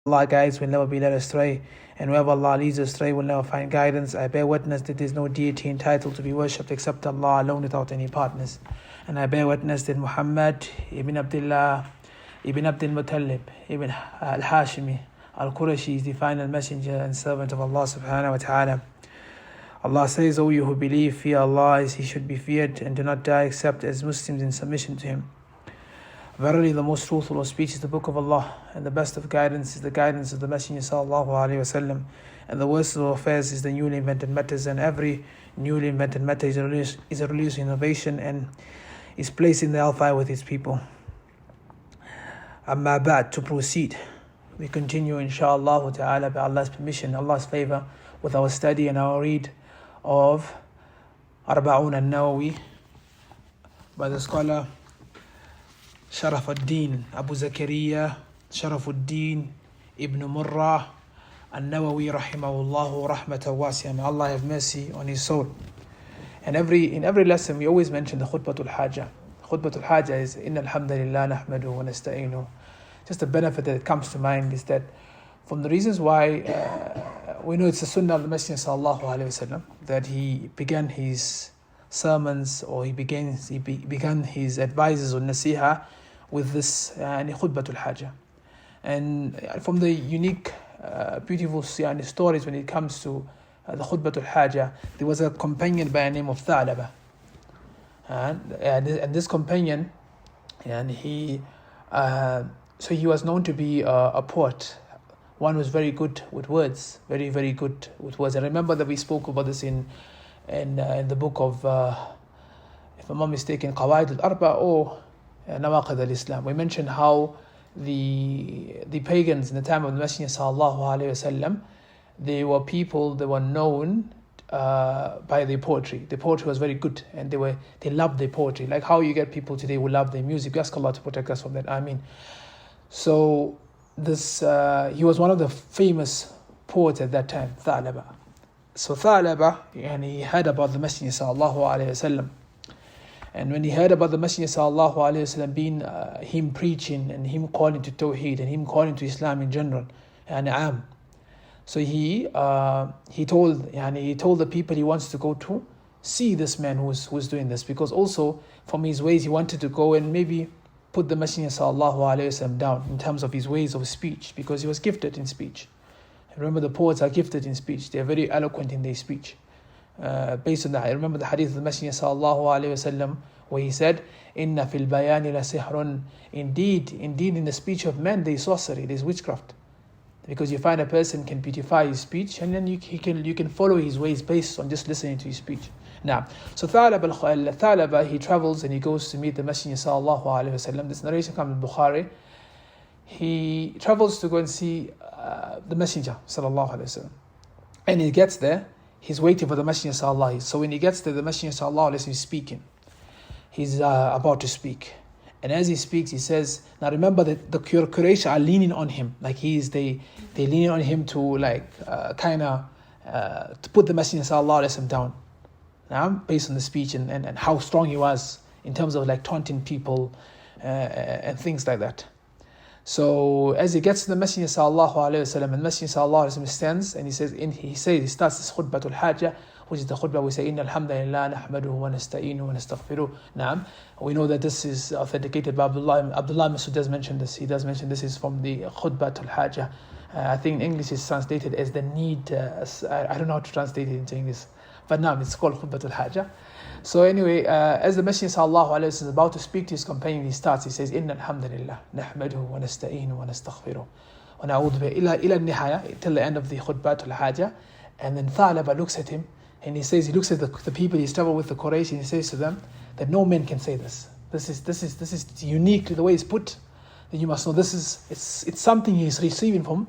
Allah guides will never be led astray, and whoever Allah leads astray will never find guidance. I bear witness that there is no deity entitled to be worshipped except Allah alone without any partners. And I bear witness that Muhammad ibn Abdullah ibn Abdul Muttalib ibn al-Hashimi al-Qurashi is the final messenger and servant of Allah subhanahu wa ta'ala. Allah says, O you who believe, fear Allah as He should be feared, and do not die except as Muslims in submission to Him. Verily, the most truthful of speech is the Book of Allah, and the best of guidance is the guidance of the Messenger sallallahu alaihi wasallam, and the worst of affairs is the newly invented matters, and every newly invented matter is a religious innovation and is placed in the hellfire with its people. Amma ba'd, to proceed, we continue inshaAllah ta'ala by Allah's permission, Allah's favor, with our study and our read of Arba'un al-Nawawi by the scholar Sharafuddin Abu Zakaria Sharafuddin Ibn Murrah al-Nawawi rahimahullahu rahmatan wasi'ah. May Allah have mercy on his soul. And in every lesson we always mention the Khutbatul Hajah. Khutbatul Hajah is Inna alhamdulillah nahmaduhu wa nasta'inuhu. Just the benefit that comes to mind is that from the reasons why we know it's the Sunnah of the Messenger sallallahu alaihi wasallam that he began his sermons, or he began his advices on nasiha with this Khutbatul Hajah. And from the unique, beautiful stories when it comes to the Khutbatul Hajah, there was a companion by the name of Tha'laba. And this companion, and he was known to be a poet. One who was very good with words, very, very good with words. I remember that we spoke about this in the book of, if I'm not mistaken, Qawaid al-Arba or Nawaqid al-Islam. We mentioned how the pagans in the time of the Messenger sallallahu alaihi wasallam, they were people that were known by their poetry. The poetry was very good, and they loved their poetry. Like how you get people today who love their music. We ask Allah to protect us from that. Ameen. So he was one of the famous poets at that time, Tha'laba. So Tha'laba, and he heard about the Messenger sallallahu alaihi wasallam. And when he heard about the Messenger sallallahu alaihi wasallam him preaching and him calling to Tawheed and him calling to Islam in general, and so he told the people he wants to go to see this man who's doing this, because also from his ways he wanted to go and maybe put the Messenger sallallahu alaihi wasallam down in terms of his ways of speech, because he was gifted in speech. Remember, the poets are gifted in speech. They are very eloquent in their speech. Based on that, I remember the hadith of the Messenger sallallahu alaihi wasallam where he said, "Inna fil bayani la sihrun." Indeed, in the speech of men there is sorcery, there is witchcraft, because you find a person can beautify his speech, and then you can follow his ways based on just listening to his speech. Now, so Tha'laba, he travels and he goes to meet the Messenger sallallahu alaihi wasallam. This narration comes in Bukhari. He travels to go and see the Messenger sallallahu alaihi wasallam, and he gets there. He's waiting for the Messenger sallallahu alaihi wasallam. So when he gets there, the Messenger sallallahu alaihi wasallam is speaking. He's about to speak, and as he speaks, he says, "Now remember that the Quraysh are leaning on him, like they leaning on him to to put the Messenger sallallahu alaihi wasallam down." Now, based on the speech and how strong he was in terms of like taunting people and things like that. So as he gets to the Messenger sallallahu alaihi wasallam, and the Messenger sallallahu alaihi wasallam stands and he starts this Khutbatul Hajah, which is the khutbah we say, Inna alhamdulillah nahmaduhu wa nasta'inuhu wa nastaghfiruh. Naam. We know that this is authenticated by Abdullah Masud does mention this. He does mention this is from the Khutbatul Hajah. I think in English it's translated as the need. I don't know how to translate it into English, but now it's called Khutbatul Hajah. So anyway, as the Messenger sallallahu alaihi wasallam is about to speak to his companion, he says, Inna alhamdulillah nahmaduhu wa nasta'inuhu wa nastaghfiruh wa na'udhu bihi ila nihaya, till the end of the Khutbatul Hajah. And then Tha'laba looks at him, and he looks at the people he's traveled with, the Quraysh, and he says to them that no man can say this. This is unique to the way it's put. That you must know it's something he's receiving from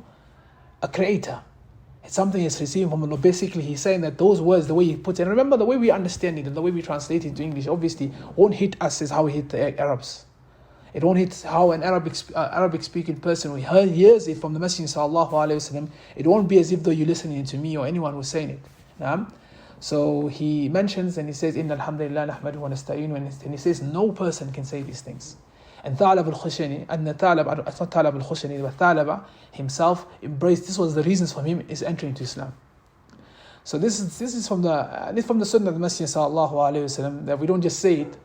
a creator. It's something he's receiving from Allah. Basically, he's saying that those words, the way he puts it, and remember the way we understand it and the way we translate it into English, obviously won't hit us as how it hit the Arabs. It won't hit how an Arabic speaking person who hears it from the Messenger sallallahu alaihi wasallam. It won't be as if though you're listening to me or anyone who's saying it. So he mentions and he says, Inna alhamdulillah nahmaduhu wa nasta'inu, and he says no person can say these things. And Tha'lab al-Khushani, and Tha'lab, it's not Tha'lab al-Khushani, but Tha'laba himself embraced, this was the reasons for him is entering into Islam. So this is from the Sunnah of the Messenger sallallahu alaihi wasallam, that we don't just say it,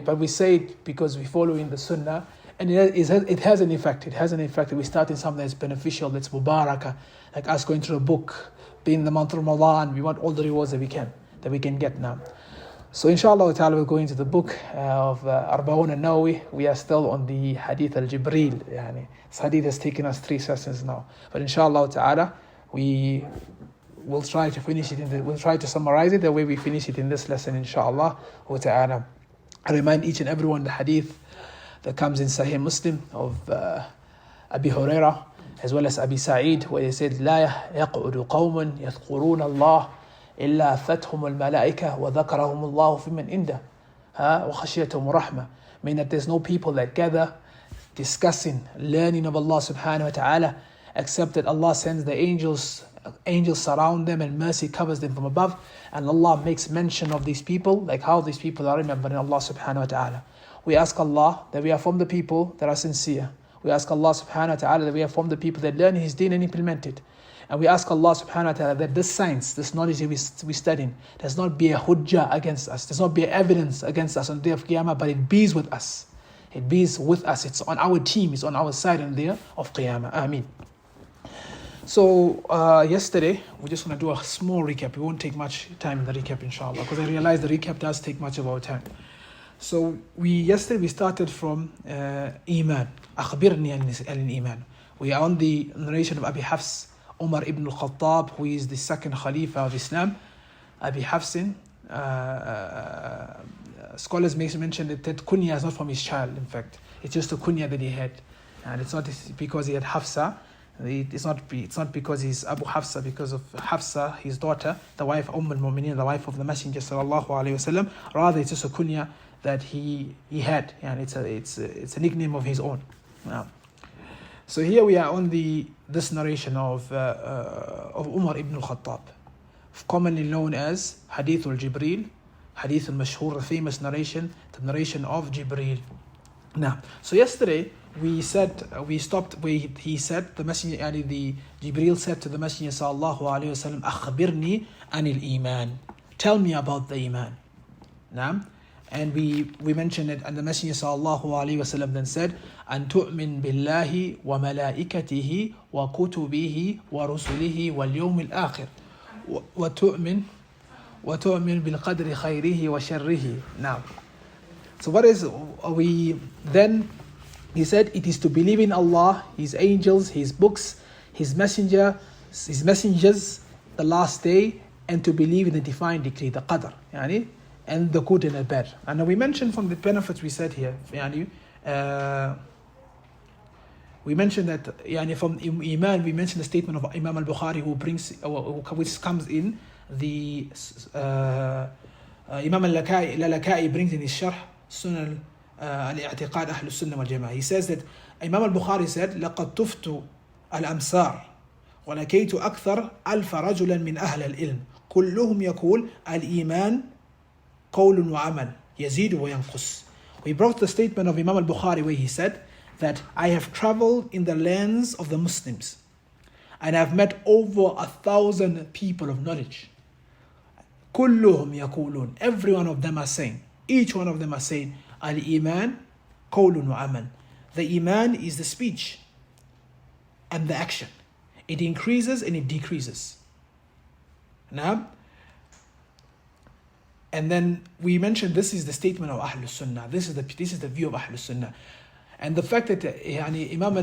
but we say it because we follow in the Sunnah, and it has an effect. It has an effect. We start in something that's beneficial, that's mubarakah, like us going through a book, being the month of Ramadan. We want all the rewards that we can get now. So inshallah ta'ala we'll go into the book of Arba'un al-Nawawi. We are still on the Hadith Jibreel. This hadith has taken us 3 sessions now. But inshallah ta'ala we will try to finish it. We'll try to summarize it the way we finish it in this lesson inshallah ta'ala. I remind each and everyone the hadith that comes in Sahih Muslim of Abi Hurairah as well as Abi Sa'id, where he said, لا يقعد قوم يذكرون الله إلا أثتهم الملائكة وذكرهم الله في من عنده وخشيتهم رحمة. Meaning that there's no people that gather discussing, learning of Allah subhanahu wa ta'ala, except that Allah sends the angels surround them and mercy covers them from above, and Allah makes mention of these people, like how these people are remembering Allah subhanahu wa ta'ala. We ask Allah that we are from the people that are sincere. We ask Allah subhanahu wa ta'ala that we are from the people that learn His deen and implement it. And we ask Allah subhanahu wa ta'ala that this science, this knowledge that we studying, does not be a hujjah against us, does not be evidence against us on the day of Qiyamah, but it bees with us. It bees with us. It's on our team, it's on our side on the day of Qiyamah. Ameen. So yesterday, we're just going to do a small recap. We won't take much time in the recap inshallah, because I realize the recap does take much of our time. So yesterday we started from Iman. أخبرني عن الإيمان. We are on the narration of Abi Hafs, Umar ibn al-Khattab, who is the second Khalifa of Islam. Abi Hafsin, scholars mention that kunya is not from his child, in fact. It's just a kunya that he had. And it's not because he had Hafsa. It's not because he's Abu Hafsa, because of Hafsa, his daughter, the wife of al-Mu'mineen, the wife of the Messenger sallallahu alaihi wasallam. Rather, it's just a kunya that he had, and it's a nickname of his own. So here we are on this narration of Umar ibn al-Khattab, commonly known as Hadith Jibreel, Hadith al-Mashhur, the famous narration, the narration of Jibreel. Now, so yesterday we said he said, the Messenger, the Jibreel said to the Messenger sallallahu alaihi wasallam, "Akhbirni anil iman." Tell me about the iman. Now, and we mentioned it, and the Messenger sallallahu alaihi wasallam then said, "An tu'min billahi wa malaikatihi wa kutubihi wa rusulihi wal yawmil akhir wa tu'min bil qadri khayrihi wa sharrihi." Now, so what is he said it is to believe in Allah, His angels, His books, His messengers, the last day, and to believe in the divine decree, the qadr, and the good and the bad. And we mentioned from the benefits we said here, we mentioned that from Iman, we mentioned the statement of Imam al-Bukhari which comes in the Imam al-Laka'i brings in his Sharh Sunan al-I'tiqad Ahl al-Sunnah wal Jama'ah. He says that Imam al-Bukhari said, لَقَدْ تُفْتُ الْأَمْسَارِ وَلَكَيْتُ أَكْثَرَ أَلْفَ رَجُلًا مِنْ أَهْلِ الْإِلْمِ كُلُّهُمْ يَقُولُ الْإِيمَانِ قَوْلٌ وَعَمَلٌ يَزِيدُ وَيَنْقُصُ. We brought the statement of Imam al-Bukhari where he said that I have traveled in the lands of the Muslims and I've met over 1,000 people of knowledge. كُلُّهُمْ يَقُولُونَ. Every one of them are saying, each one of them are saying, Al-Iman qawlun wa amal. The Iman is the speech and the action. It increases and it decreases. Now, and then we mentioned this is the statement of Ahlul Sunnah. This is the view of Ahlul Sunnah. And the fact that Imam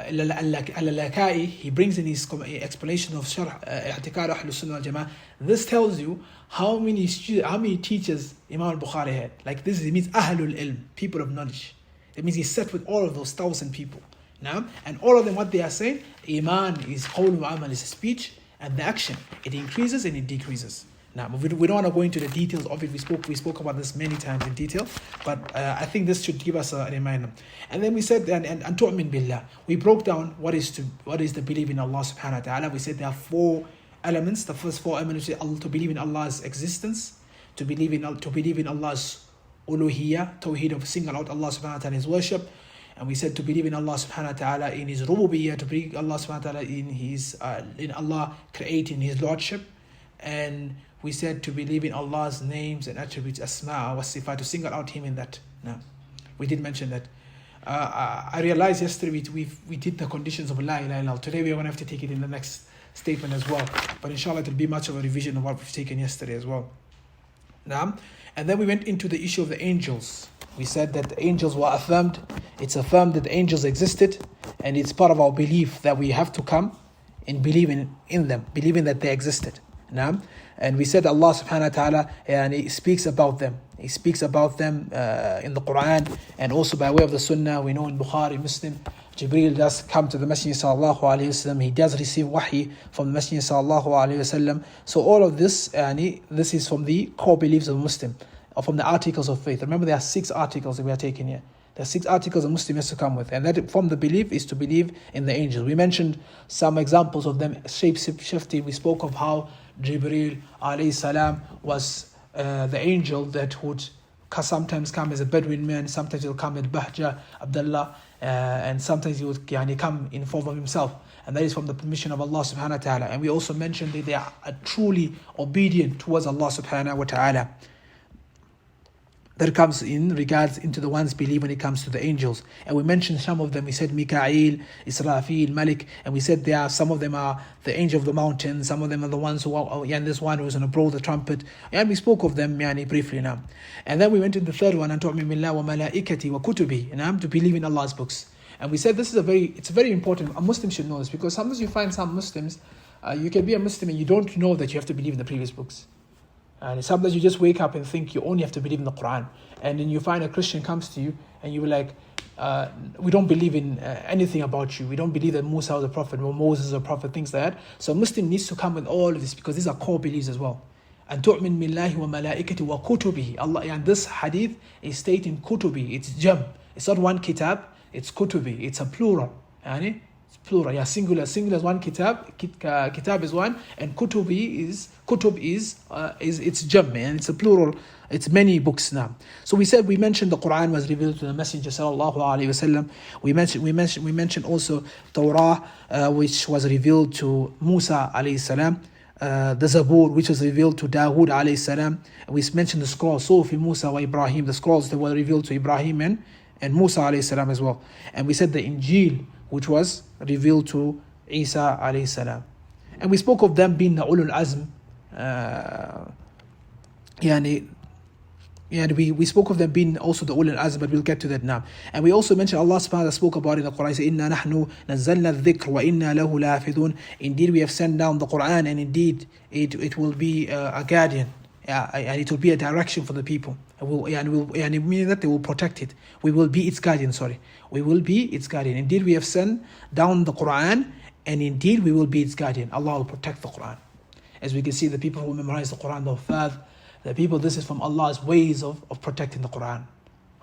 al-Laka'i, he brings in his explanation of Sharh I'tiqad Ahlul Sunnah wal Jama'ah, this tells you how many teachers Imam al-Bukhari had. Like this, it means Ahlul Ilm, people of knowledge. It means he sat with all of those 1,000 people. Now, and all of them, what they are saying, Iman is qawl wa amal, is a speech and the action. It increases and it decreases. Now, we don't want to go into the details of it. We spoke about this many times in detail, but I think this should give us a reminder. And then we said, and tu'min billah. We broke down what is the belief in Allah subhanahu wa ta'ala. We said there are 4 elements. The first 4 elements are to believe in Allah's existence, to believe in Allah's uluhiyya, tawheed of single out Allah subhanahu wa ta'ala in his worship. And we said to believe in Allah subhanahu wa ta'ala in his rububiyyah, to believe Allah subhanahu wa ta'ala in Allah creating his lordship. And we said to believe in Allah's names and attributes, asma wa sifat, to single out him in that. No, we did mention that. I realized yesterday we did the conditions of La ilaha illallah. Today we are going to have to take it in the next statement as well. But inshallah it will be much of a revision of what we've taken yesterday as well. Now, and then we went into the issue of the angels. We said that the angels were affirmed. It's affirmed that the angels existed, and it's part of our belief that we have to come and believe in them, believing that they existed. Now, and we said Allah subhanahu wa ta'ala and He speaks about them. He speaks about them in the Quran and also by way of the Sunnah. We know in Bukhari, Muslim, Jibreel does come to the Messenger sallallahu alayhi wasallam. He does receive wahi from the Messenger sallallahu alayhi wasallam. So all of this, this is from the core beliefs of a Muslim, or from the articles of faith. Remember, there are 6 articles that we are taking here. There are 6 articles a Muslim has to come with, and that from the belief is to believe in the angels. We mentioned some examples of them shape-shifting. We spoke of how Jibreel alayhi salam was the angel that would sometimes come as a Bedouin man, sometimes he'll come as Bahja, Abdullah, and sometimes he would come in form of himself. And that is from the permission of Allah subhanahu wa ta'ala. And we also mentioned that they are truly obedient towards Allah subhanahu wa ta'ala. That comes in regards into the ones believe when it comes to the angels. And we mentioned some of them. We said Mikael, Israfil, Malik, and we said there are some of them are the angel of the mountain, some of them are the ones who are, and this one who is going to blow the trumpet. And we spoke of them briefly now. And then we went to the third one, and tu'min billah wa malaikati wa kutubi, to believe in Allah's books. And we said this is it's very important. A Muslim should know this, because sometimes you find some Muslims, you can be a Muslim and you don't know that you have to believe in the previous books. And sometimes you just wake up and think you only have to believe in the Quran. And then you find a Christian comes to you and you're like, we don't believe in anything about you. We don't believe that Musa was a prophet or Moses was a prophet, things like that. So a Muslim needs to come with all of this, because these are core beliefs as well. And tu'min billahi wa malaikati wa kutubihi. Allah, and this hadith is stating kutubi. It's jam. It's not one kitab. It's kutubi. It's a plural. It's plural. Yeah, singular. Singular is one kitab. Kitab is one, and kutub is it's jam, and it's a plural. It's many books now. So we mentioned the Quran was revealed to the Messenger sallallahu alaihi wasallam. We mentioned also Torah, which was revealed to Musa alayhi salam. The Zabur, which was revealed to Dawood alayhi salam. We mentioned the scrolls, Sufi Musa wa Ibrahim, the scrolls that were revealed to Ibrahim and Musa alayhi salam as well. And we said the Injil, which was revealed to Isa alayhi salam. And we spoke of them being the ulul azm. We spoke of them being also the ulul azm, but we'll get to that now. And we also mentioned Allah subhanahu wa ta'ala spoke about it in the Quran. He said, Inna nahnu nazzalna dhikr wa inna lahu lafidun. Indeed, we have sent down the Quran, and indeed it will be a guardian. And it will be a direction for the people. Meaning that they will protect it. We will be its guardian, We will be its guardian. Indeed, we have sent down the Quran, and indeed we will be its guardian. Allah will protect the Quran. As we can see, the people who memorize the Quran, the Huffaz, the people, this is from Allah's ways of protecting the Quran.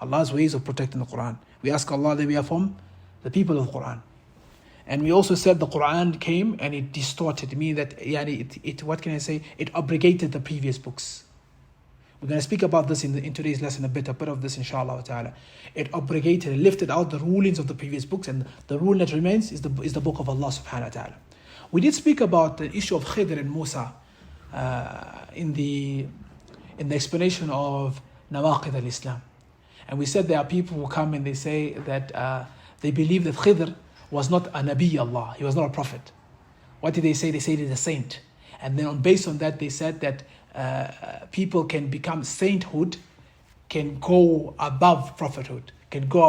Allah's ways of protecting the Quran. We ask Allah that we are from the people of the Quran. And we also said the Quran came and it distorted, meaning that it abrogated the previous books. We're going to speak about this in today's lesson a bit of this inshallah ta'ala. It abrogated, lifted out the rulings of the previous books, and the rule that remains is the book of Allah subhanahu wa ta'ala. We did speak about the issue of Khidr and Musa in the explanation of Nawaqid al-Islam. And we said there are people who come and they say that they believe that Khidr was not a Nabi Allah, he was not a prophet. What did they say? They said he's a saint. And then based on that they said that people can become sainthood, can go above prophethood, can go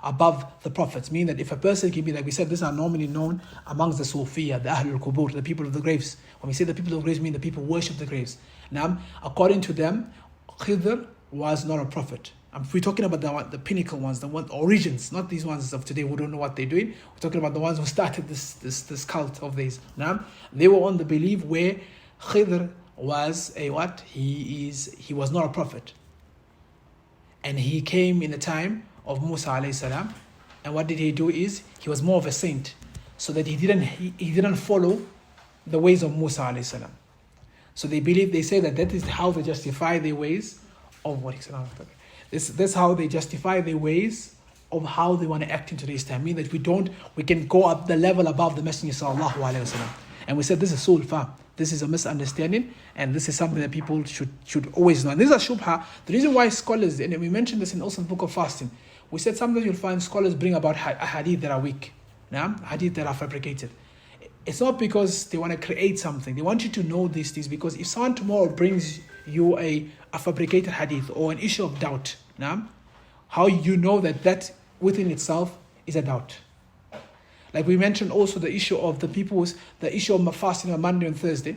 above the prophets. Meaning that if a person can be, like we said, these are normally known amongst the Sufiya, the Ahlul Qubur, the people of the graves. When we say the people of the graves, mean the people who worship the graves. Now, according to them, Khidr was not a prophet. We're talking about the pinnacle ones, the origins, not these ones of today who don't know what they're doing. We're talking about the ones who started this cult of these. Now, they were on the belief where Khidr was he was not a prophet. And he came in the time of Musa alayhi salam. And what did he do is, he was more of a saint. So that he didn't follow the ways of Musa alayhi salam. So they say that is how they justify their ways of what he said. That's how they justify their ways of how they want to act in today's time. I mean that we can go up the level above the Messenger sallallahu alaihi wasallam. And we said this is sul fahm. This is a misunderstanding, and this is something that people should always know. And this is a shubha. The reason why scholars, and we mentioned this in also the book of fasting, we said sometimes you'll find scholars bring about hadith that are weak, hadith that are fabricated. It's not because they want to create something. They want you to know these things, because if someone tomorrow brings you a fabricated hadith or an issue of doubt, how you know that within itself is a doubt. Like we mentioned also the issue of the issue of fasting on Monday and Thursday.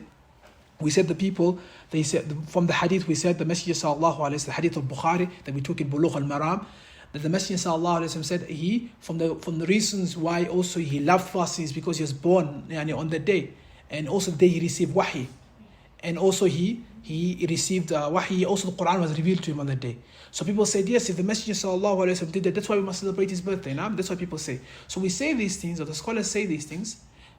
We said they said from the hadith, we said the Messenger sallallahu alaihi wasallam, the hadith of Bukhari that we took in Bulugh al-Maram, that the Messenger sallallahu alaihi wasallam said he from the reasons why also he loved fasting is because he was born on that day, and also the day he received wahi, and also he received wahi. Also the Quran was revealed to him on that day. So people said, yes, if the Messenger sallallahu alaihi wasallam did that, that's why we must celebrate his birthday. That's what people say. So we say these things, or the scholars say these things,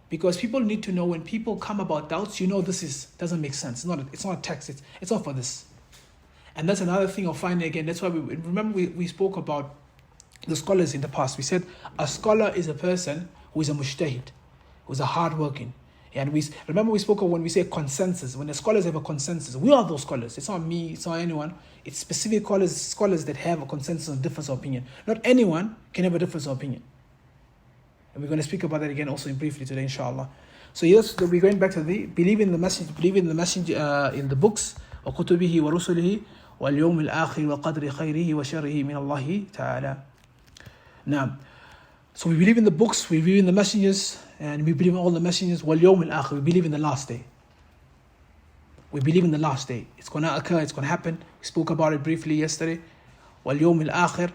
because people need to know when people come about doubts, this doesn't make sense. It's not a text. It's not for this. And that's another thing of finding again. That's why we spoke about the scholars in the past. We said a scholar is a person who is a mujtahid, who is a hardworking. And we spoke of when we say consensus, when the scholars have a consensus, we are those scholars. It's not me, it's not anyone. It's specific scholars that have a consensus on difference of opinion. Not anyone can have a difference of opinion. And we're going to speak about that again also briefly today, inshallah. So yes, we're going back to believe in the message in the books, وَكُتُبِهِ وَرُسُلِهِ وَالْيَوْمِ الْآخِرِ وَقَدْرِ خَيْرِهِ وَشَرِّهِ مِنَ اللَّهِ تَعَالَى. Now, so we believe in the books, we believe in the messengers, and we believe in all the messengers. وَالْيَوْمِ الْآخِرِ, we believe in the last day. We believe in the last day. It's going to occur, it's going to happen. We spoke about it briefly yesterday. وَالْيَوْمِ الْآخِرِ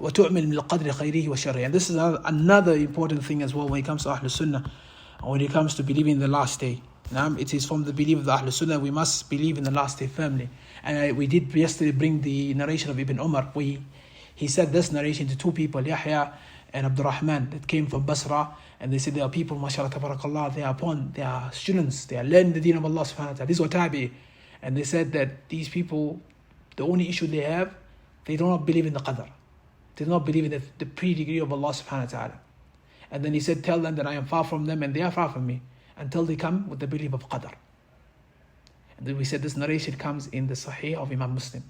وَتُؤْمِنْ بِالْقَدْرِ خَيْرِهِ وَشَرِّهِ. And this is another important thing as well when it comes to Ahlul Sunnah, and when it comes to believing in the last day. It is from the belief of the Ahlul Sunnah, we must believe in the last day firmly. And we did yesterday bring the narration of Ibn Umar, where he said this narration to two people, Yahya and Abdul Rahman, that came from Basra, and they said they are people, mashallah, tabarakallah, they are students, they are learning the deen of Allah subhanahu wa ta'ala. These were tabi. And they said that these people, the only issue they have, they do not believe in the qadr. They do not believe in the pre-degree of Allah subhanahu wa ta'ala. And then he said, tell them that I am far from them and they are far from me, until they come with the belief of qadr. And then we said this narration comes in the Sahih of Imam Muslim.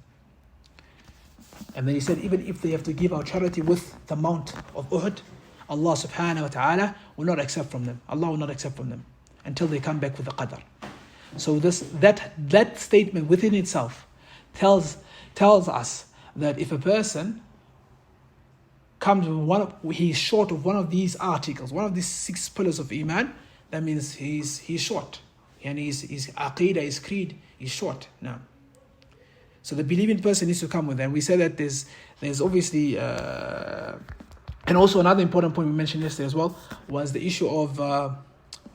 And then he said, even if they have to give out charity with the mount of Uhud, Allah subhanahu wa ta'ala will not accept from them. Allah will not accept from them until they come back with the qadr. So that statement within itself tells us that if a person comes with he's short of one of these articles, one of these 6 pillars of Iman, that means he's short. And his aqidah, his creed is short now. So the believing person needs to come with them. We said that there's obviously, and also another important point we mentioned yesterday as well, was the issue of the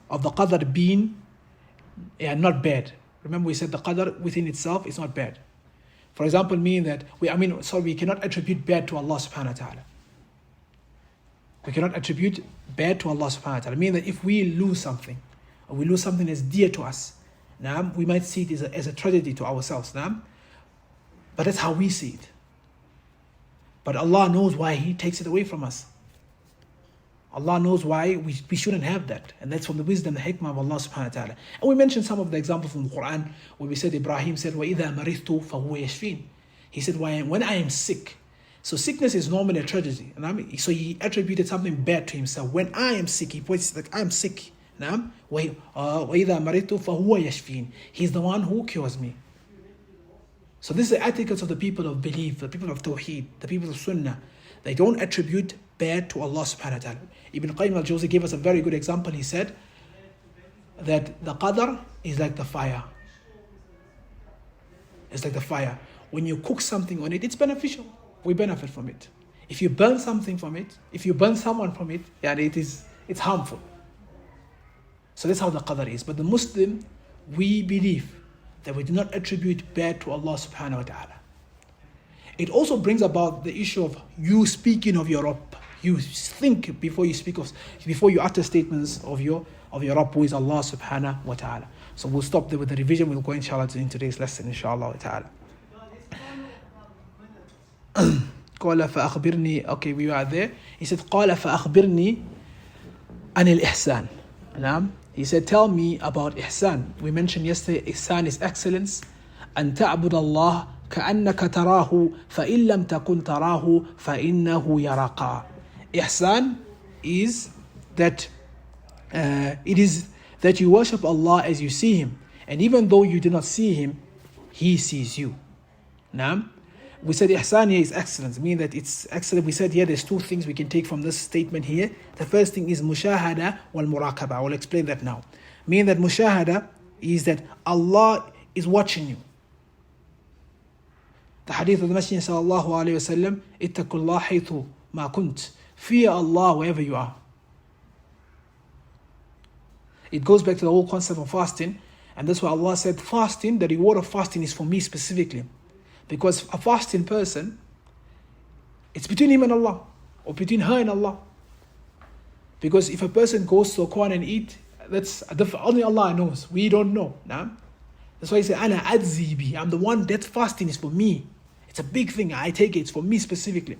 qadr being not bad. Remember we said the qadr within itself is not bad. For example, meaning that we cannot attribute bad to Allah subhanahu wa ta'ala. We cannot attribute bad to Allah subhanahu wa ta'ala. Meaning that if we lose something, or we lose something that's dear to us, we might see it as a tragedy to ourselves. But that's how we see it. But Allah knows why He takes it away from us. Allah knows why we shouldn't have that. And that's from the wisdom, the hikmah of Allah subhanahu wa ta'ala. And we mentioned some of the examples from the Quran, where we said Ibrahim said, وَإِذَا مَرِضْتُ فَهُوَ يَشْفِينَ. He said, when I am sick. So sickness is normally a tragedy. So he attributed something bad to himself. When I am sick, he points like, I'm sick. وَإِذَا مَرِضْتُ فَهُوَ يَشْفِينَ. He's the one who cures me. So this is the etiquette of the people of belief, the people of Tawheed, the people of Sunnah. They don't attribute bad to Allah subhanahu wa ta'ala. Ibn Qayyim al-Jawzi gave us a very good example. He said that the qadr is like the fire. It's like the fire. When you cook something on it, it's beneficial. We benefit from it. If you burn something from it, if you burn someone from it, it's harmful. So that's how the qadr is. But the Muslim, we believe that we do not attribute bad to Allah subhanahu wa ta'ala. It also brings about the issue of you speaking of your Rabb. You think before you utter statements of your Rabb, who is Allah subhanahu wa ta'ala. So we'll stop there with the revision. We'll go inshallah in today's lesson, inshallah ta'ala. قال فأخبرني. Okay, we are there. He said قال فأخبرني عن الإحسان. He said, tell me about ihsan. We mentioned yesterday, ihsan is excellence. أن تعبد الله كأنك تراه فإن لم تكن تراه فإنه يراك. Ihsan is that it is that you worship Allah as you see Him, and even though you do not see Him, He sees you. We said ihsan here is excellence, meaning that it's excellent. We said here there's two things we can take from this statement here. The first thing is mushahada wal muraqaba. I will explain that now. Meaning that mushahada is that Allah is watching you. The hadith of the Messenger sallallahu alayhi wa sallam, ittaqullah haythu ma kunt. Fear Allah wherever you are. It goes back to the whole concept of fasting, and that's why Allah said fasting, the reward of fasting is for me specifically. Because a fasting person, it's between him and Allah, or between her and Allah. Because if a person goes to a corner and eat, that's only Allah knows. We don't know. That's why He said, "Ana adzi bi." I'm the one that fasting is for me. It's a big thing. I take it. It's for me specifically.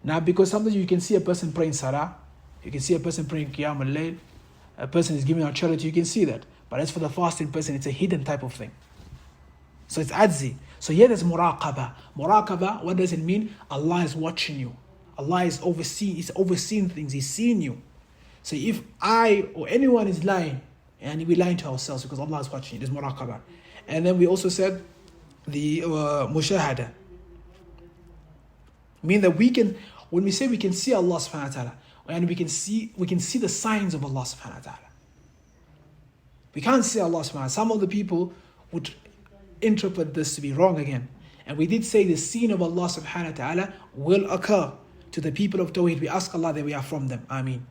Now, because sometimes you can see a person praying salah, you can see a person praying qiyam al-layl, a person is giving out charity. You can see that. But as for the fasting person, it's a hidden type of thing. So it's adzi. So here there's muraqaba. Muraqaba, what does it mean? Allah is watching you. Allah is overseeing things. He's seeing you. So if I or anyone is lying, and we're lying to ourselves because Allah is watching, there's muraqaba. And then we also said the mushahada. Meaning that when we say we can see Allah subhanahu wa ta'ala, and we can see the signs of Allah subhanahu wa ta'ala. We can't see Allah subhanahu wa ta'ala. Some of the people would interpret this to be wrong again. And we did say the scene of Allah subhanahu wa ta'ala will occur to the people of Tawheed. We ask Allah that we are from them. Ameen.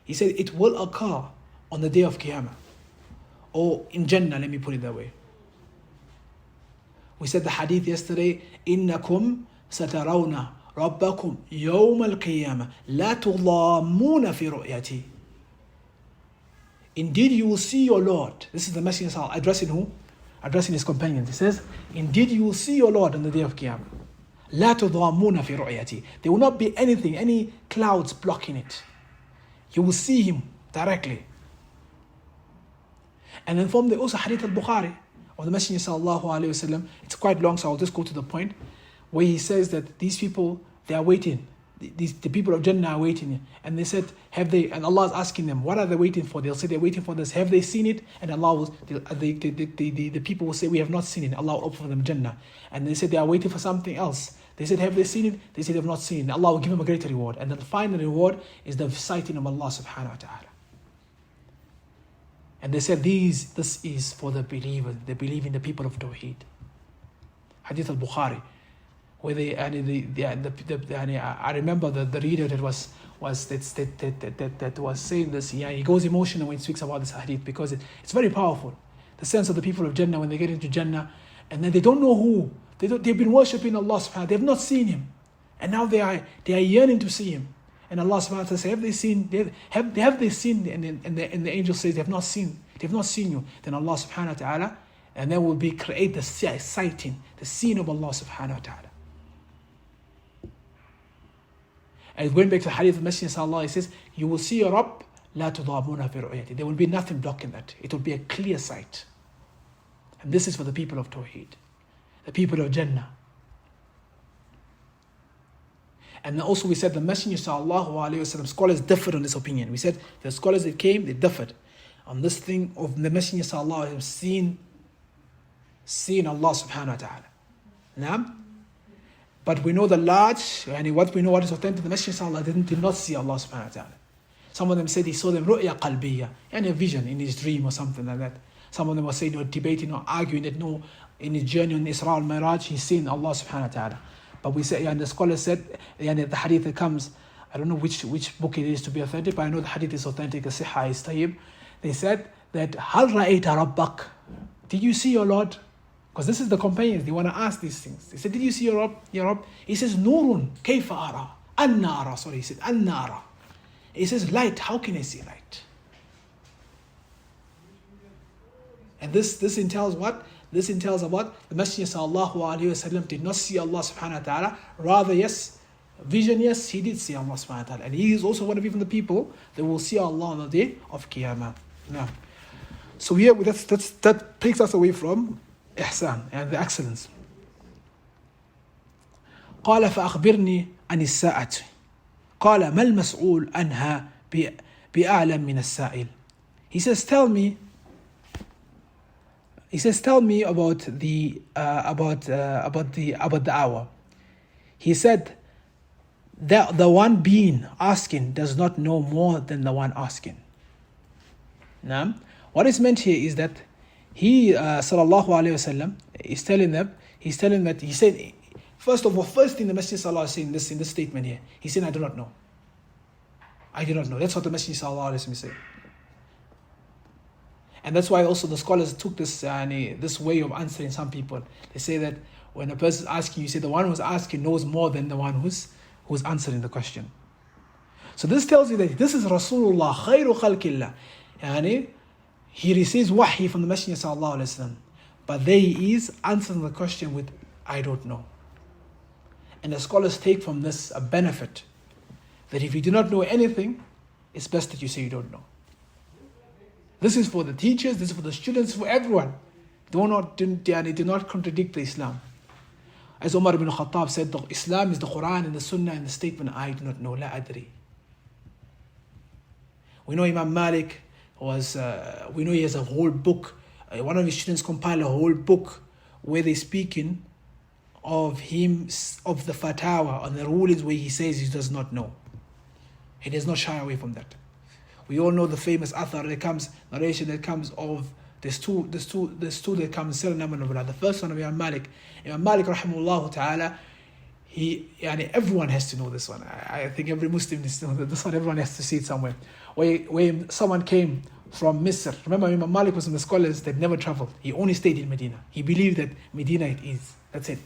He said it will occur on the day of Qiyamah. Or in Jannah, let me put it that way. We said the hadith yesterday, إِنَّكُمْ سَتَرَوْنَ رَبَّكُمْ يَوْمَ الْقِيَامَةِ لَا تُضَامُونَ فِي رُؤْيَتِهِ. Indeed, you will see your Lord. This is the Messenger addressing who? Addressing his companions. He says, indeed you will see your Lord on the day of Qiyamah. لا تضامون في رؤيتي. There will not be anything, any clouds blocking it. You will see Him directly. And then from the also Hadith al-Bukhari of the Messenger sallallahu alayhi wa sallam, it's quite long, so I'll just go to the point, where he says that these people, they are waiting. The people of Jannah are waiting. And they said, and Allah is asking them, what are they waiting for? They'll say they're waiting for this. Have they seen it? And Allah will, the people will say, we have not seen it. Allah will open for them Jannah. And they said they are waiting for something else. They said, have they seen it? They said they have not seen it. Allah will give them a greater reward. And the final reward is the sighting of Allah subhanahu wa ta'ala. And they said, this is for the believers. They believe in the people of Tawheed. Hadith al-Bukhari. Where I remember the reader that was saying this. Yeah, he goes emotional when he speaks about this hadith because it's very powerful. The sense of the people of Jannah when they get into Jannah, and then they don't know who they've been worshipping Allah subhanahu wa ta'ala. They've not seen Him, and now they are yearning to see Him. And Allah subhanahu wa ta'ala says, have they seen? Have they seen? And the angel says, they have not seen. They've not seen you. Then Allah subhanahu wa ta'ala, and then will be create the sighting, the scene of Allah subhanahu wa ta'ala. And going back to the hadith of the Messenger sallallahu, he says, you will see your Rabb, لا تضامون في رؤيته. There will be nothing blocking that. It will be a clear sight. And this is for the people of Tawheed, the people of Jannah. And then also we said the Messenger sallallahu alayhi wa sallam, scholars differed on this opinion. We said the scholars that came, they differed on this thing of the Messenger sallallahu alayhi wa sallam seeing Allah subhanahu wa ta'ala. Now, but we know the large, and what we know what is authentic, the Messenger sallallahu alayhi wa sallam did not see Allah subhanahu wa ta'ala. Some of them said he saw them ru'ya qalbiyya, and a vision in his dream or something like that. Some of them were saying, or debating or arguing that no, in his journey on Isra al-Miraj, he's seen Allah subhanahu wa ta'ala. But we say, and the scholar said, and the hadith that comes, I don't know which book it is to be authentic, but I know the hadith is authentic, the Sihha is tayyib. They said that, Hal ra'ayta rabbak? Did you see your Lord? Because this is the companions, they want to ask these things. They said, did you see your Rabb? Your Rabb? He says, Nurun, kayfa ara? Anna ara, sorry, he said, Anna ara. He says, light, how can I see light? And this entails what? This entails about the Messenger sallallahu alaihi wasallam did not see Allah subhanahu wa ta'ala. Rather, yes, vision, yes, he did see Allah subhanahu wa ta'ala. And he is also one of even the people that will see Allah on the day of Qiyamah. Now, so here that takes us away from ihsan and the excellence. قال فأخبرني عن الساعة قال ما المسؤول عنها بأعلم من السائل. He says, tell me about the hour. He said that the one being asking does not know more than the one asking. Now, what is meant here is that he sallallahu alaihi wasallam is telling that he said, first thing the Messenger sallallahu alaihi wasallam saying in this statement here, he said, I do not know. That's what the Messenger sallallahu alaihi wasallam said. And that's why also the scholars took this way of answering some people. They say that when a person is asking, you say the one who's asking knows more than the one who's answering the question. So this tells you that this is Rasulullah, khayru khalqillah. He receives wahi from the Messenger sallallahu alaihi wasallam, but there he is answering the question with, I don't know. And the scholars take from this a benefit that if you do not know anything, it's best that you say you don't know. This is for the teachers, this is for the students, for everyone. Do not contradict the Islam. As Umar ibn Khattab said, the Islam is the Quran and the Sunnah and the statement, I do not know, la adri. We know Imam Malik we know he has a whole book. One of his students compiled a whole book where they're speaking of the fatwa, on the rulings where he says he does not know. He does not shy away from that. We all know the famous narration that comes of there's two that come in Sirah Naman Nubala. The first one of Imam Malik rahimahullah ta'ala, everyone has to know this one. I think every Muslim needs to know this one. Everyone has to see it somewhere. Where someone came from Misr. Remember, Imam Malik was from the scholars that never traveled. He only stayed in Medina. He believed that Medina it is. That's it.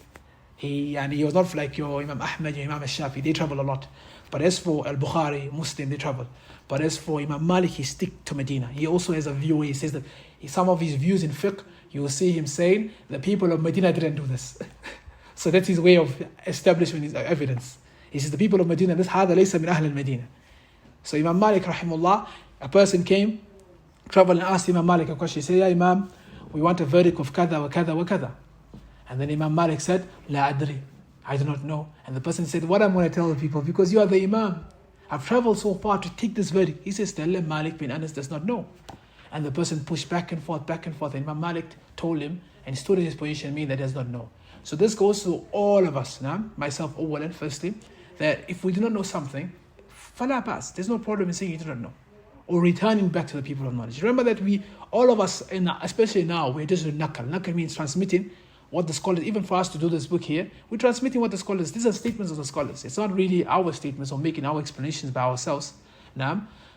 He was not like your Imam Ahmad, your Imam Shafi. They travel a lot. But as for Al-Bukhari, Muslim, they travel. But as for Imam Malik, he stick to Medina. He also has a view where he says that some of his views in fiqh, you will see him saying the people of Medina didn't do this. So that's his way of establishing his evidence. He says the people of Medina, this هذا ليس من أهل المدينة. So Imam Malik rahimahullah, a person came, traveled and asked Imam Malik a question. He said, Ya Imam, we want a verdict of kada wa kada wa kada. And then Imam Malik said, La adri, I do not know. And the person said, what I'm going to tell the people, because you are the Imam. I've traveled so far to take this verdict. He says, tell them Malik bin Anas does not know. And the person pushed back and forth. And Imam Malik told him and stood in his position, meaning that he does not know. So this goes to all of us, myself, firstly, that if we do not know something, fala bas, there's no problem in saying you do not know. Or returning back to the people of knowledge. Remember that all of us, especially now, we're just doing nakal. Nakal means transmitting what the scholars, even for us to do this book here, we're transmitting what the scholars, these are statements of the scholars. It's not really our statements or making our explanations by ourselves.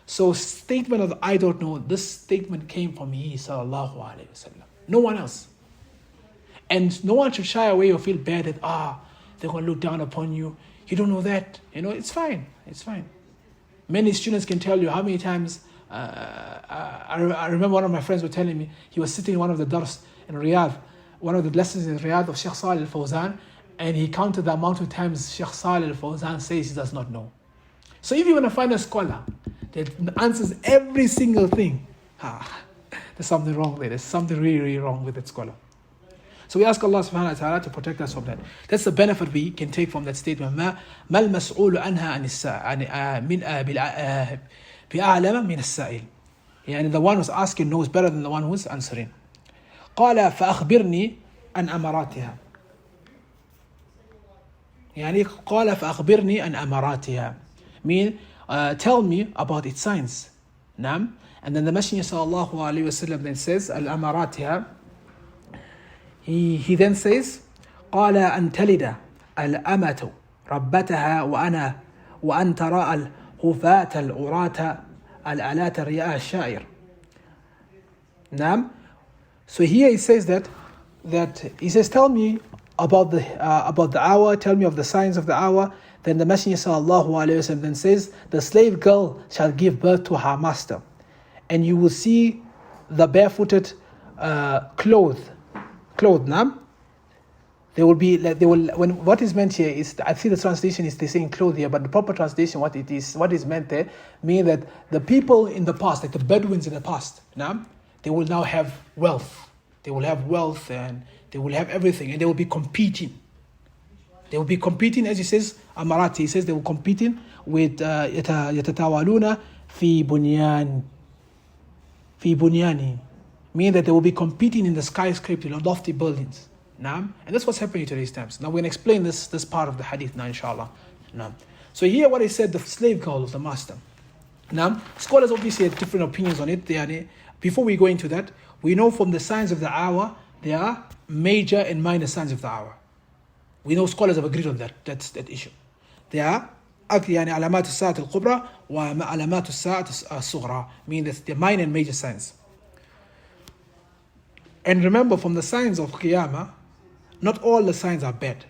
So statement of I don't know, this statement came from he sallallahu alayhi wasallam. No one else. And no one should shy away or feel bad that, they're going to look down upon you. You don't know that. It's fine. It's fine. Many students can tell you how many times, I remember one of my friends were telling me, he was sitting in one of the dars in Riyadh, one of the lessons in Riyadh of Shaykh Salih al-Fawzan, and he counted the amount of times Shaykh Salih al-Fawzan says he does not know. So if you want to find a scholar that answers every single thing, there's something wrong there. There's something really, really wrong with that scholar. So we ask Allah subhanahu wa ta'ala to protect us from that. That's the benefit we can take from that statement. ما المسؤول عنها عن بأعلم من السائل. يعني the one who's asking knows better than the one who's answering. قال فأخبرني عن أمراتها. يعني قال فأخبرني عن أمراتها. Mean, tell me about its signs. نعم. And then the Messenger sallallahu alayhi wa sallam then says الأمراتها. He then says, قال أن تلد الأمة ربتها وأن ترى الخفاة العراة الآلات الرياء الشائر. نعم. So here he says that he says, tell me about the hour, tell me of the signs of the hour. Then the Messenger sallallahu alaihi wasallam then says, the slave girl shall give birth to her master, and you will see the barefooted clothed clothed. Now, when what is meant here is, I see the translation is they're saying clothed here, but the proper translation, what is meant there, meaning that the people in the past, like the Bedouins in the past, now, they will now have wealth. They will have wealth and they will have everything, and they will be competing. They will be competing, as he says, Amarati, he says they will competing with يتتاولون في بنيان, meaning that they will be competing in the skyscraper, the lofty buildings. And that's what's happening in today's times. Now we're going to explain this part of the hadith now, inshallah. So here what he said, the slave girl of the master. Now, scholars obviously have different opinions on it. Before we go into that, we know from the signs of the hour, there are major and minor signs of the hour. We know scholars have agreed on that. That's that issue. There are علامات الساعة الكبرى وعلامات الساعة الصغرى, meaning that the minor and major signs. And remember, from the signs of Qiyamah, not all the signs are bad.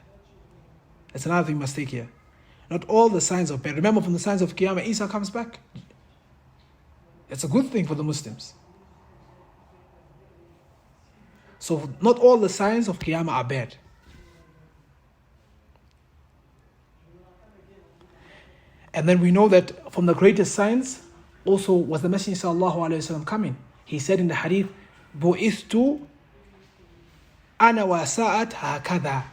That's another thing mistake here. Not all the signs are bad. Remember, from the signs of Qiyamah, Isa comes back. It's a good thing for the Muslims. So not all the signs of Qiyamah are bad. And then we know that from the greatest signs also was the Messenger sallallahu alaihi wasallam coming. He said in the hadith, "Bu'ithtu ana wa sa'at hakadha."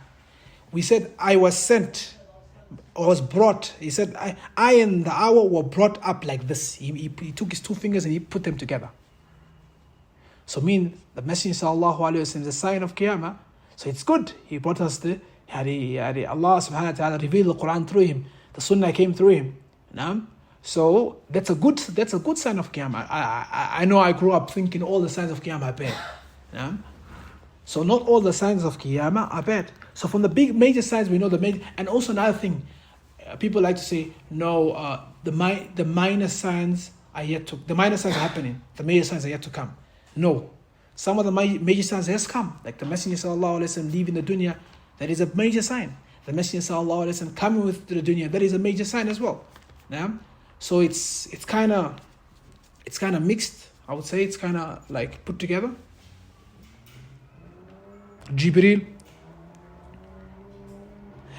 We said, I was sent, or was brought. He said, I and the hour were brought up like this. He took his two fingers and he put them together. So mean the Messenger sallallahu alaihi wasallam is a sign of Qiyamah. So it's good. He brought us Allah subhanahu wa ta'ala revealed the Quran through him. The Sunnah came through him. So that's a good sign of Qiyamah. I know I grew up thinking all the signs of Qiyamah are bad. So not all the signs of Qiyamah are bad. So from the big major signs we know the major, and also another thing, people like to say no, the minor signs are yet to. The minor signs are happening. The major signs are yet to come. No, some of the major signs has come, like the Messenger sallallahu alaihi wasallam leaving the dunya. That is a major sign. The Messenger sallallahu alaihi wasallam coming with the dunya. That is a major sign as well. So it's kind of mixed. I would say it's kind of like put together. Jibreel.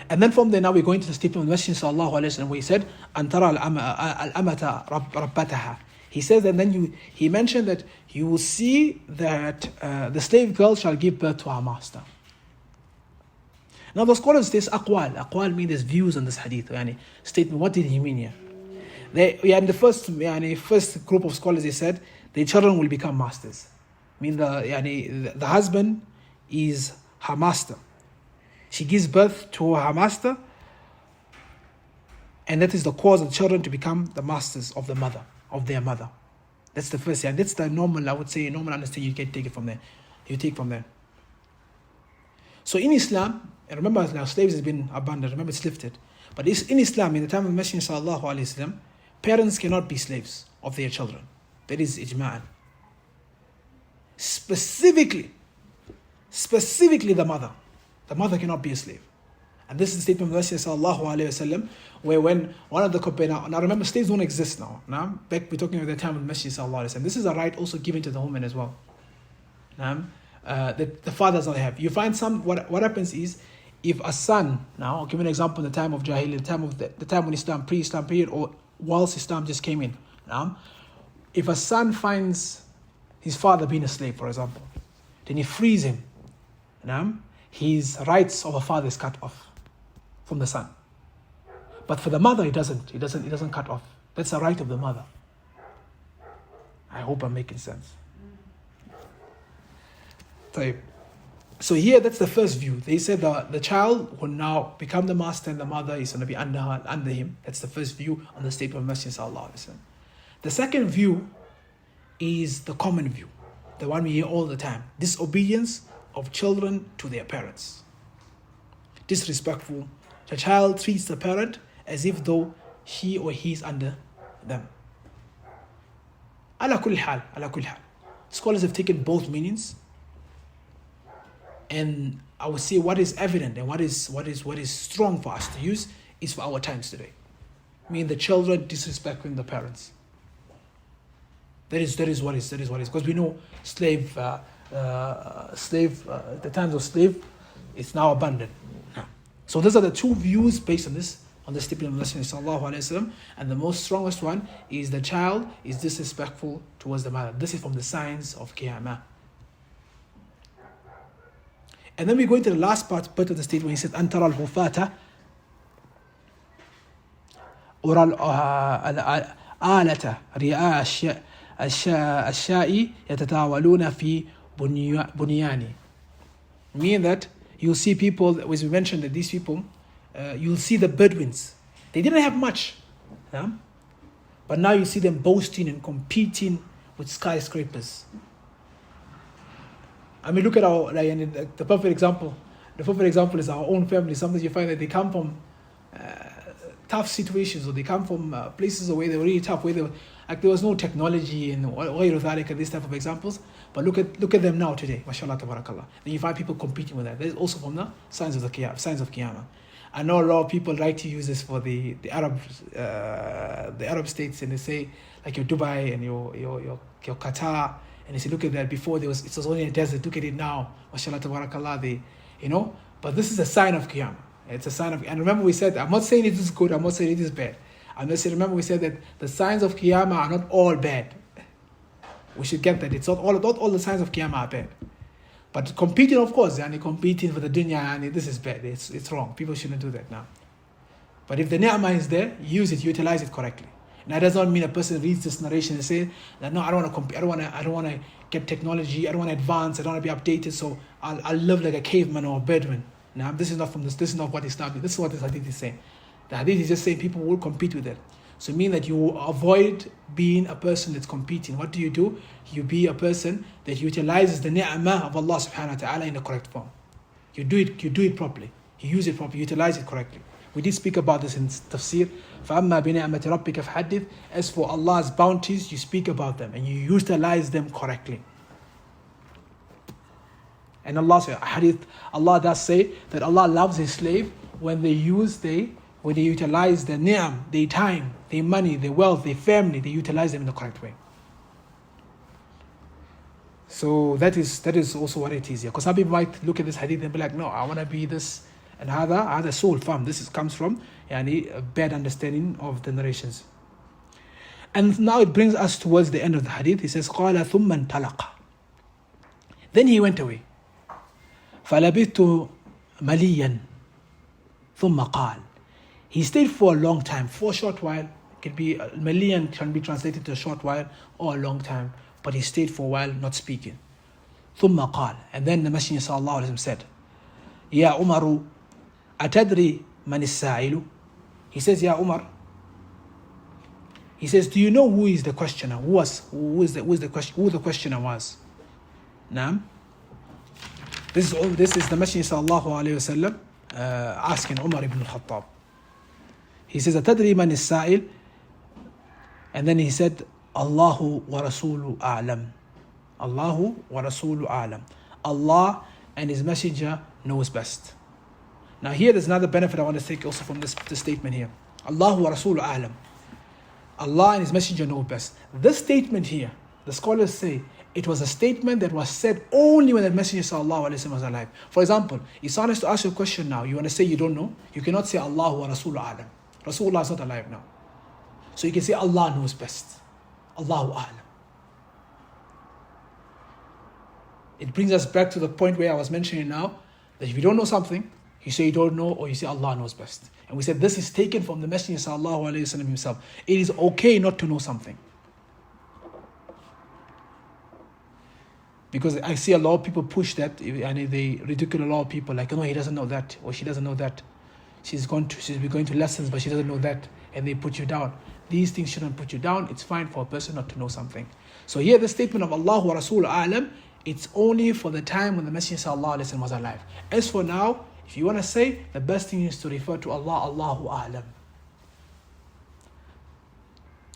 And then from there now we're going to the statement of the Messenger sallallahu alaihi wasallam where he said, "Antara al-amata rabbataha." He says, and then he mentioned that you will see that the slave girl shall give birth to her master. Now the scholars say aqwal. Aqwal means there's views on this hadith. Statement. What did he mean here? In the first group of scholars, they said the children will become masters. The husband is her master. She gives birth to her master, and that is the cause of the children to become the masters of their mother. That's the first. That's the normal. I would say normal understanding. You can take it from there. You take from there. So in Islam, and remember now slaves has been abandoned. Remember it's lifted. But in Islam, in the time of the Messenger sallallahu alaihi wasallam, parents cannot be slaves of their children. That is ijma'an. Specifically the mother. The mother cannot be a slave. And this is the statement of the Messenger sallallahu alaihi wasallam, where when one of the companions, now remember slaves don't exist now. Back we're talking about the time of the Messenger sallallahu alaihi wasallam. This is a right also given to the woman as well. That the father does not have. You find what happens is, if a son, now I'll give you an example in the time of Jahiliyyah, the time when Islam, pre-Islam period, or whilst Islam just came in. If a son finds his father being a slave, for example, then he frees him. His rights of a father is cut off from the son. But for the mother, it doesn't cut off. That's a right of the mother. I hope I'm making sense. So here, that's the first view. They said the child will now become the master and the mother is going to be under him. That's the first view on the statement of Messenger sallallahu alaihi wasallam. The second view is the common view, the one we hear all the time. Disobedience of children to their parents. Disrespectful. The child treats the parent as if though he or he is under them. Ala kulli hal. Scholars have taken both meanings. And I would say what is evident and what is strong for us to use is for our times today. Meaning the children disrespecting the parents. That is what is. Because we know slave the times of slave, it's now abandoned. So those are the two views based on this statement of the Messenger sallallahu alaihi wasallam, and the most strongest one is the child is disrespectful towards the mother. This is from the signs of Qiyamah. And then we go into the last part of the statement. He said, "Antara al-hufata ura al-alata ri'a الشاء يتطاولون في بنيان." Meaning that you'll see people, as we mentioned, that these people, you'll see the Bedouins. They didn't have much, yeah? But now you see them boasting and competing with skyscrapers. I mean, look at the perfect example. The perfect example is our own family. Sometimes you find that they come from tough situations, or they come from places where they were really tough, where there was no technology and these type of examples. But look at them now today, mashallah, tabarakallah. Then you find people competing with that. There's also from the signs of Qiyamah. I know a lot of people like to use this for the Arab states, and they say like your Dubai and your Qatar, and they say, look at that. Before it was only a desert. Look at it now, mashallah, tabarakallah. But this is a sign of Qiyamah. It's a sign of, and remember we said, I'm not saying it is good, I'm not saying it is bad. I'm just saying, remember we said that the signs of Qiyamah are not all bad. We should get that. It's not all the signs of Qiyamah are bad. But competing, of course, and competing for the dunya, and this is bad. It's wrong. People shouldn't do that now. But if the ni'mah is there, use it, utilize it correctly. And that does not mean a person reads this narration and say that no, I don't want to compete, I don't want to get technology, I don't want to advance, I don't want to be updated, so I'll live like a caveman or a Bedouin. Now, this is not what Islam is. This is what this hadith is saying. The hadith is just saying people will compete with it. So it means that you avoid being a person that's competing. What do? You be a person that utilizes the ni'mah of Allah subhanahu wa ta'ala in the correct form. You do it properly. You use it properly, utilize it correctly. We did speak about this in tafsir. فَأَمَّا بِنِعْمَةِ رَبِّكَ فَحَدِّثْ. As for Allah's bounties, you speak about them and you utilize them correctly. And Allah does say that Allah loves His slave when they utilize their ni'am, their time, their money, their wealth, their family, they utilize them in the correct way. So that is also what it is here. Because some people might look at this hadith and be like, no, I want to be this, and other soul fam. This comes from a bad understanding of the narrations. And now it brings us towards the end of the hadith. He says, قَالَ ثُمَّ انْطَلَقَ. Then he went away. فَلَبِثْتُ مَلِيًّا ثُمَّ قَالَ. He stayed for a long time, for a short while. It can be maliyan, can be translated to a short while or a long time. But he stayed for a while, not speaking. ثُمَّ قَالَ. And then the Messenger sallallahu alaihi wasallam said, يَا عُمَرُ أَتَدْرِي مَنِ السَّائِلُ. He says, Ya Umar. He says, do you know who is the questioner? Who the questioner was? Naam. This is the Messenger sallallahu alaihi wasallam asking Umar ibn al-Khattab. He says, أَتَدْرِي مَنِ السَّائِلُ. And then he said, Allahu wa Rasulu a'lam. Allahu wa Rasulu a'lam. Allah and His Messenger knows best. Now here there's another benefit I want to take also from this statement here. Allahu wa Rasulu a'lam. Allah and His Messenger know best. This statement here, the scholars say, it was a statement that was said only when the Messenger sallallahu alaihi wasallam was alive. For example, if someone has to ask you a question now, you want to say you don't know, you cannot say Allahu wa Rasulu a'lam. Rasulullah is not alive now. So you can say Allah knows best. Allahu a'lam. It brings us back to the point where I was mentioning now, that if you don't know something, you say you don't know, or you say Allah knows best. And we said this is taken from the Messenger sallallahu alaihi wasallam himself. It is okay not to know something. Because I see a lot of people push that, and they ridicule a lot of people, like, no, he doesn't know that, or she doesn't know that. She's going to lessons, but she doesn't know that, and they put you down. These things shouldn't put you down. It's fine for a person not to know something. So here the statement of Allah wa Rasul a'lam, it's only for the time when the Messenger sallallahu alaihi wasallam was alive. As for now, if you want to say, the best thing is to refer to Allah, Allahu a'lam.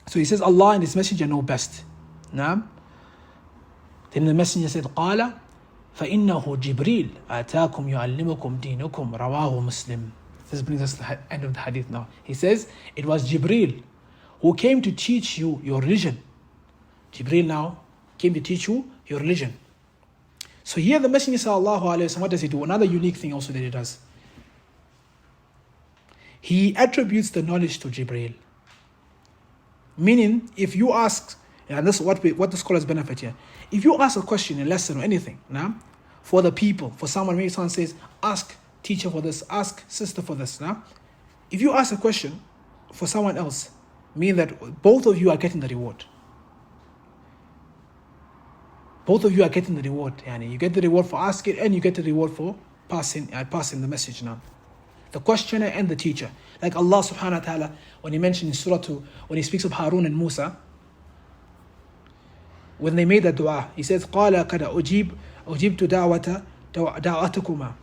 So he says Allah and His Messenger know best. Naam. Then the Messenger said, قال فإنه جبريل آتاكم يعلمكم دينكم رواه مسلم. This brings us to the end of the hadith now. He says, it was Jibreel who came to teach you your religion. Jibreel now came to teach you your religion. So here the Messenger sallallahu alaihi wasallam, what does he do? Another unique thing also that he does. He attributes the knowledge to Jibreel. Meaning, if you ask, and this is what the scholars benefit here. If you ask a question, a lesson or anything, now, for the people, for someone, maybe someone says, ask teacher for this, ask sister for this. Now, if you ask a question for someone else, mean that both of you are getting the reward. Both of you are getting the reward. Yani you get the reward for asking and you get the reward for passing the message now. The questioner and the teacher. Like Allah subhanahu wa ta'ala, when he mentioned in Surah 2, when he speaks of Harun and Musa, when they made the dua, he says, قَالَ قَدَ أُجِبْتُ دَعْوَتُكُمَا.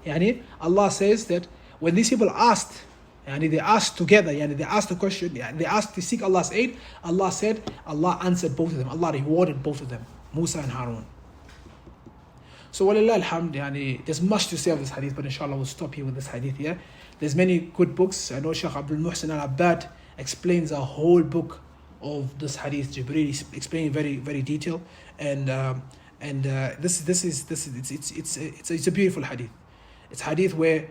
Yani Allah says that when these people asked, yani they asked together, yani they asked the question, they asked to seek Allah's aid, Allah said, Allah answered both of them. Allah rewarded both of them, Musa and Harun. So walillah alhamd, yani, there's much to say of this hadith, but inshallah we'll stop here with this hadith here. There's many good books. I know Shaykh Abu Hassanah al-Abbad explains a whole book of this hadith Jibreel. He's explaining very, very detailed, and it's a beautiful hadith. It's hadith where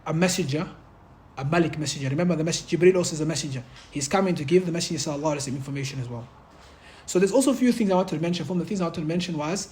a messenger, a Malik messenger. Remember, the messenger Jibreel also is a messenger. He's coming to give the messenger sallallahu alaihi wasallam information as well. So there's also a few things I wanted to mention. From the things I wanted to mention was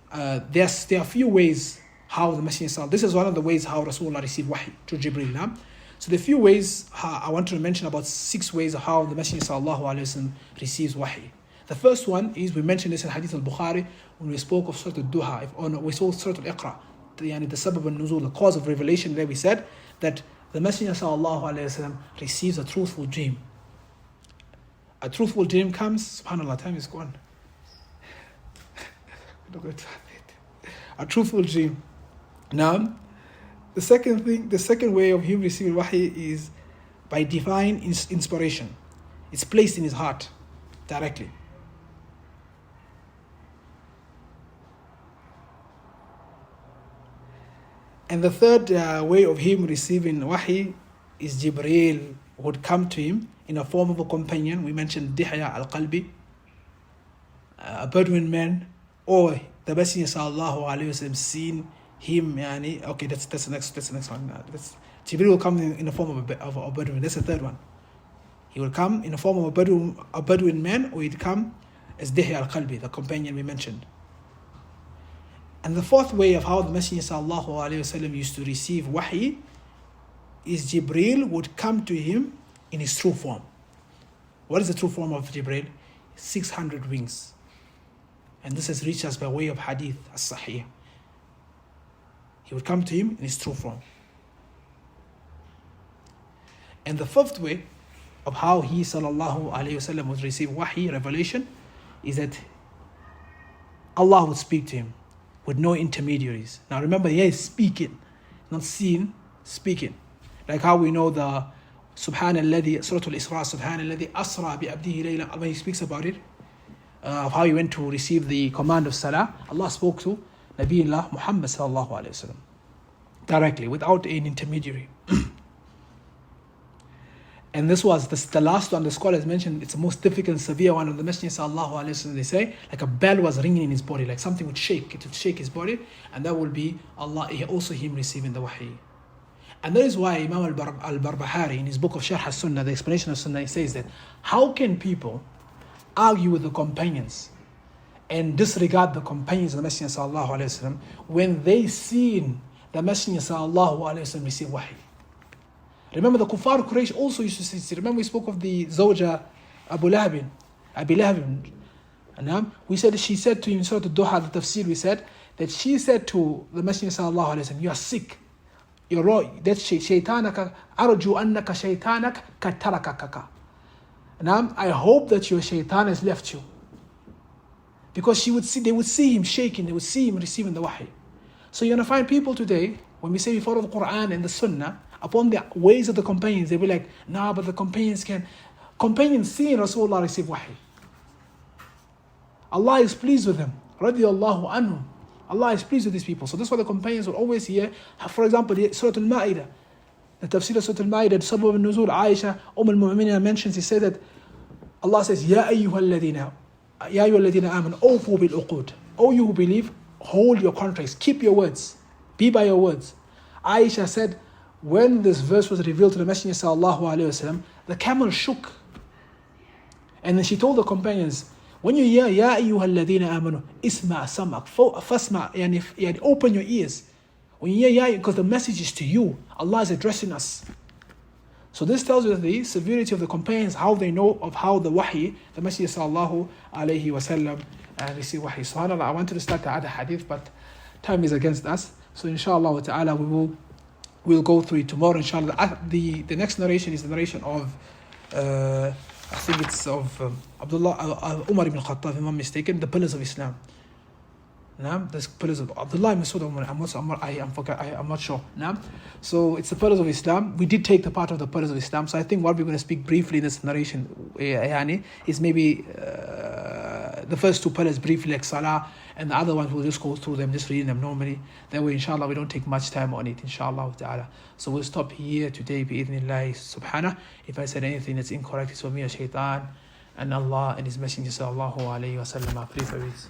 there are a few ways how the messenger, this is one of the ways how Rasulullah received wahi to Jibreel. Now, so the few ways I wanted to mention about 6 ways of how the messenger sallallahu alaihi wasallam receives wahi. The first one is, we mentioned this in Hadith al-Bukhari when we spoke of Surah al-Duha, we saw Surah al-Iqra, the sabab al-nuzul, the cause of revelation. There we said that the messenger sallallahu alaihi wasallam receives a truthful dream. A truthful dream comes, subhanallah, time is gone. A truthful dream. Now, the second way of him receiving wahi is by divine inspiration. It's placed in his heart directly. And the third way of him receiving wahi is Jibreel would come to him in a form of a companion. We mentioned Dihya al-Qalbi, a Bedouin man, or the Messenger sallallahu alaihi wasallam seen him. Yani, okay, that's the next one. Jibreel will come in the form of a Bedouin. That's the third one. He will come in the form of a Bedouin man, or he'd come as Dihya al-Qalbi, the companion we mentioned. And the fourth way of how the Messenger sallallahu alaihi wasallam used to receive wahi is Jibreel would come to him in his true form. What is the true form of Jibreel? 600 wings. And this has reached us by way of hadith as-sahih. He would come to him in his true form. And the fifth way of how he sallallahu alayhi wasallam would receive wahi, revelation, is that Allah would speak to him with no intermediaries. Now remember, here is speaking, not seen, speaking. Like how we know the Subhanalladhi, Surah Al-Isra, Subhanalladhi asra bi abdihi layla, when he speaks about it, of how he went to receive the command of Salah, Allah spoke to Nabiullah Muhammad sallallahu alayhi wasallam directly, without an intermediary. And this was the last one the scholars mentioned. It's the most difficult and severe one of the Messenger sallallahu alaihi wasallam. They say like a bell was ringing in his body, like something would shake. It would shake his body, and that will be Allah, also him receiving the wahi. And that is why Imam al-Barbahari in his book of Sharh al-Sunnah, the explanation of Sunnah, he says that how can people argue with the companions and disregard the companions of the Messenger sallallahu alaihi wasallam when they seen the Messenger sallallahu alaihi wasallam receive wahi? Remember, the Kuffar Quraysh also used to say, remember we spoke of the Zawja Abi Lahab. And we said, she said to him in Surah Al-Duha, the tafsir, we said that she said to the Messenger sallallahu alaihi wasallam, you are sick. You're wrong. That's shaytanaka, arju annaka shaytanak katarakaka. And I hope that your shaitan has left you. Because they would see him shaking, they would see him receiving the wahi. So you're going to find people today, when we say we follow the Quran and the Sunnah, upon the ways of the companions, they'll be like, nah, but the companions seeing Rasulullah receive wahi. Allah is pleased with them. Radiyallahu anhum. Allah is pleased with these people. So that's why the companions will always hear, for example, Surah Al-Ma'idah, the tafsir of Surah Al-Ma'idah, Sabab al-Nuzul, Aisha, al-Mu'minina mentions, he said that Allah says, Ya ayyuhalladhina amanu, awfu bil-uqud. O you who believe, hold your contracts, keep your words, be by your words. Aisha said, when this verse was revealed to the Messenger sallallahu alaihi wasallam, the camel shook. And then she told the companions, when you hear, Ya ayyuhal ladina amanu, isma' sam'ak, fasma', yani open your ears. When you hear, because the message is to you, Allah is addressing us. So this tells you the severity of the companions, how they know of how the wahi, the Messenger sallallahu alaihi wasallam, receive wahi. SubhanAllah, I wanted to start the other hadith, but time is against us. So inshallah ta'ala, we'll go through it tomorrow, inshallah. The next narration is the narration of, I think it's of Umar ibn Khattab, if I'm not mistaken, the pillars of Islam. The pillars of Abdullah ibn Mas'ud, I'm not sure. So it's the pillars of Islam. We did take the part of the pillars of Islam. So I think what we're going to speak briefly in this narration is maybe the first two pillars briefly, like Salah, and the other ones we'll just go through them, just reading them normally. That way, inshallah, we don't take much time on it, inshallah ta'ala. So we'll stop here today, bi'idhnillahi subhanah. If I said anything that's incorrect, it's for me, a shaitan, and Allah and His Messenger sallallahu alayhi wa sallam. I pray for it.